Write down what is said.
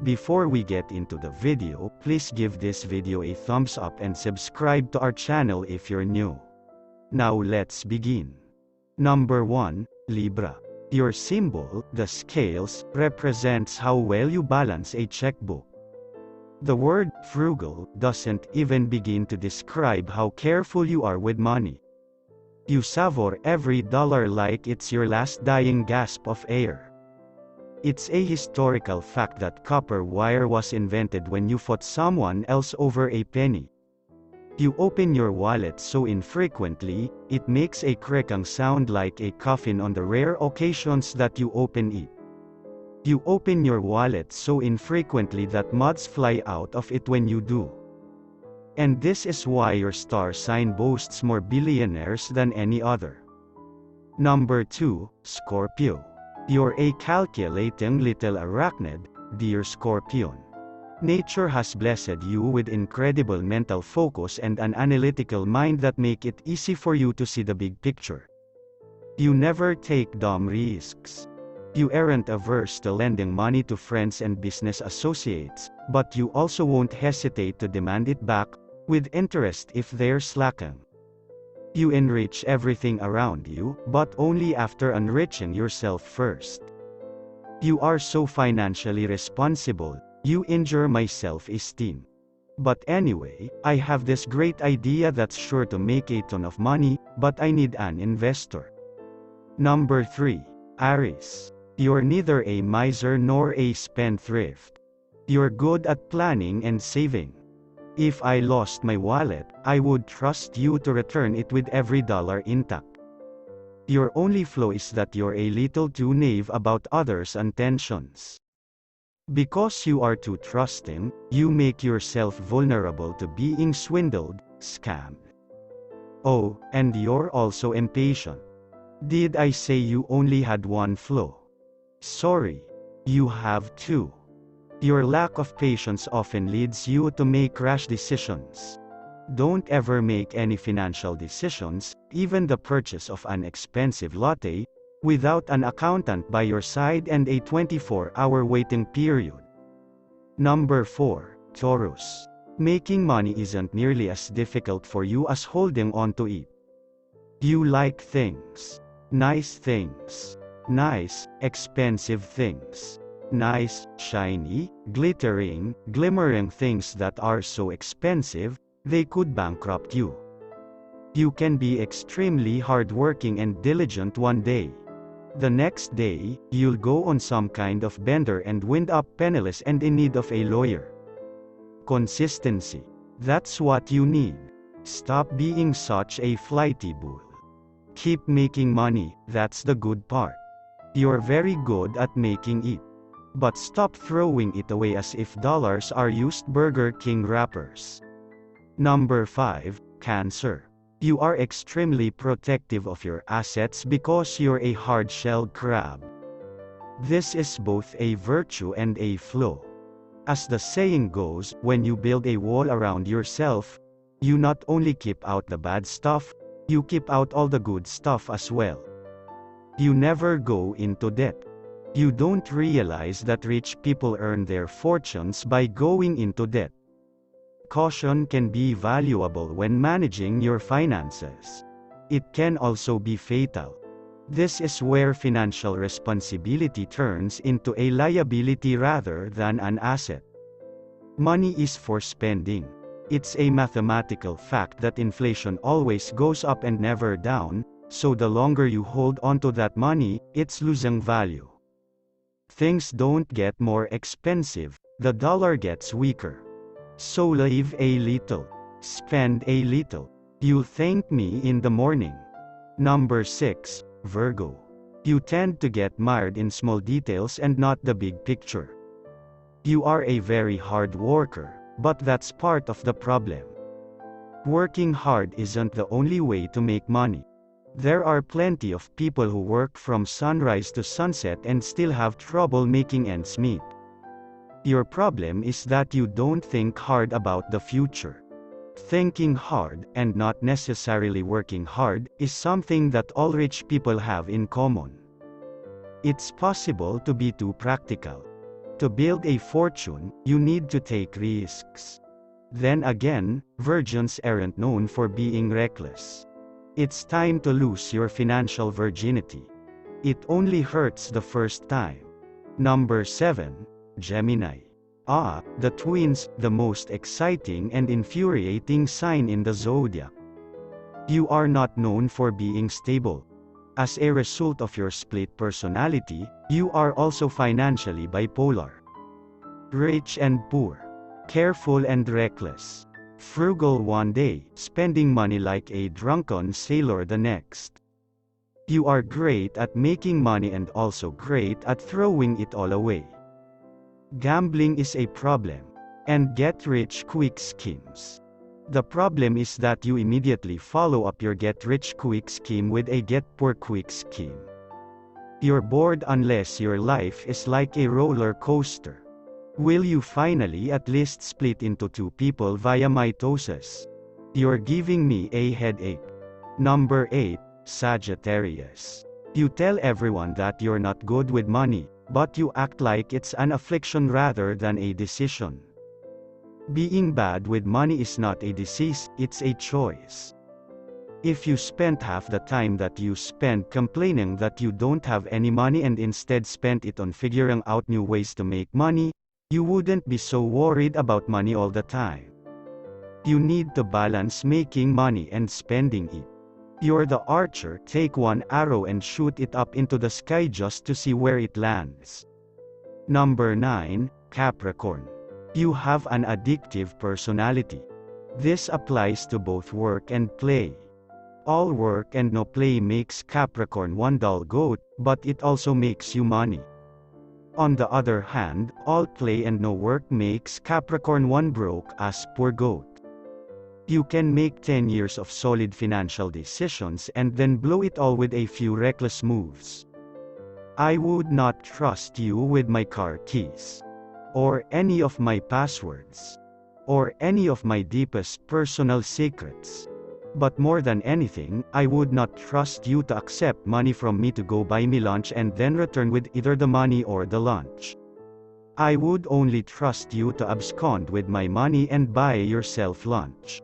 Before we get into the video, please give this video a thumbs up and subscribe to our channel if you're new. Now let's begin. Number 1, Libra. Your symbol, the scales, represents how well you balance a checkbook. The word frugal doesn't even begin to describe how careful you are with money. You savor every dollar like it's your last dying gasp of air. It's a historical fact that copper wire was invented when you fought someone else over a penny. You open your wallet so infrequently, it makes a cracking sound like a coffin on the rare occasions that you open it. You open your wallet so infrequently that moths fly out of it when you do. And this is why your star sign boasts more billionaires than any other. Number 2, Scorpio. You're a calculating little arachnid, dear Scorpion. Nature has blessed you with incredible mental focus and an analytical mind that make it easy for you to see the big picture. You never take dumb risks. You aren't averse to lending money to friends and business associates, but you also won't hesitate to demand it back, with interest if they're slacking. You enrich everything around you, but only after enriching yourself first. You are so financially responsible, you injure my self-esteem. But anyway, I have this great idea that's sure to make a ton of money, but I need an investor. Number 3, Aries. You're neither a miser nor a spendthrift. You're good at planning and saving. If I lost my wallet, I would trust you to return it with every dollar intact. Your only flaw is that you're a little too naive about others' intentions. Because you are too trusting, you make yourself vulnerable to being swindled, scammed. Oh, and you're also impatient. Did I say you only had one flaw? Sorry. You have two. Your lack of patience often leads you to make rash decisions. Don't ever make any financial decisions, even the purchase of an expensive latte, without an accountant by your side and a 24-hour waiting period. Number 4, Taurus. Making money isn't nearly as difficult for you as holding on to it. You like things. Nice things. Nice, expensive things. Nice, shiny, glimmering things that are so expensive, they could bankrupt you. You can be extremely hardworking and diligent one day. The next day, you'll go on some kind of bender and wind up penniless and in need of a lawyer. Consistency. That's what you need. Stop being such a flighty bull. Keep making money, that's the good part. You're very good at making it. But stop throwing it away as if dollars are used Burger King wrappers. Number 5, Cancer. You are extremely protective of your assets because you're a hard-shelled crab. This is both a virtue and a flaw. As the saying goes, when you build a wall around yourself, you not only keep out the bad stuff, you keep out all the good stuff as well. You never go into debt. You don't realize that rich people earn their fortunes by going into debt. Caution can be valuable when managing your finances. It can also be fatal. This is where financial responsibility turns into a liability rather than an asset. Money is for spending. It's a mathematical fact that inflation always goes up and never down, so the longer you hold onto that money, it's losing value. Things don't get more expensive, the dollar gets weaker. So live a little. Spend a little. You'll thank me in the morning. Number 6, Virgo. You tend to get mired in small details and not the big picture. You are a very hard worker, but that's part of the problem. Working hard isn't the only way to make money. There are plenty of people who work from sunrise to sunset and still have trouble making ends meet. Your problem is that you don't think hard about the future. Thinking hard, and not necessarily working hard, is something that all rich people have in common. It's possible to be too practical. To build a fortune, you need to take risks. Then again, virgins aren't known for being reckless. It's time to lose your financial virginity. It only hurts the first time. Number 7. Gemini. The twins, the most exciting and infuriating sign in the zodiac. You are not known for being stable. As a result of your split personality, you are also financially bipolar. Rich and poor. Careful and reckless. Frugal one day, spending money like a drunken sailor the next. You are great at making money and also great at throwing it all away. Gambling is a problem. And get-rich-quick schemes. The problem is that you immediately follow up your get-rich-quick scheme with a get-poor-quick scheme. You're bored unless your life is like a roller coaster. Will you finally at least split into two people via mitosis? You're giving me a headache. Number 8. Sagittarius. You tell everyone that you're not good with money, but you act like it's an affliction rather than a decision. Being bad with money is not a disease, it's a choice. If you spent half the time that you spend complaining that you don't have any money and instead spent it on figuring out new ways to make money, you wouldn't be so worried about money all the time. You need to balance making money and spending it. You're the archer, take one arrow and shoot it up into the sky just to see where it lands. Number 9. Capricorn. You have an addictive personality. This applies to both work and play. All work and no play makes Capricorn one dull goat, but it also makes you money. On the other hand, all play and no work makes Capricorn one broke ass poor goat. You can make 10 years of solid financial decisions and then blow it all with a few reckless moves. I would not trust you with my car keys. Or any of my passwords. Or any of my deepest personal secrets. But more than anything, I would not trust you to accept money from me to go buy me lunch and then return with either the money or the lunch. I would only trust you to abscond with my money and buy yourself lunch.